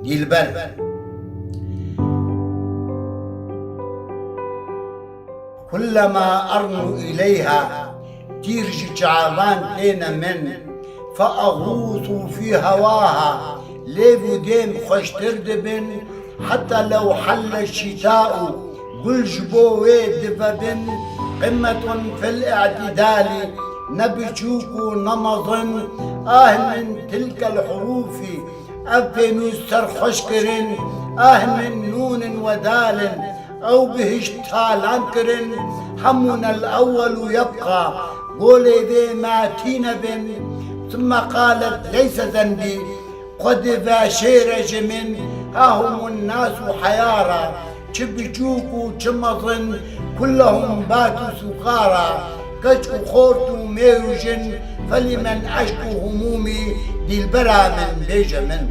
ديلبر. كلما أرنو إليها تيرج شعبان لينا من فأغوص في هواها ليفو ديم خوش تردبن حتى لو حل الشتاء كل جبوه دفبن قمة في الاعتدال نبشوك نمض من تلك الحروف أفن سرخشكر من نون ودال أو بهشتال أنكر همنا الأول يبقى قولي ذي ماتين بن ثم قالت ليس ذنبي قد فاشيرج من ها هم الناس حيارى شبجوك شمضن كلهم باتوا سكارى كج خورت ميرجن فلمن أشكو همومي دي البرا من بيجمن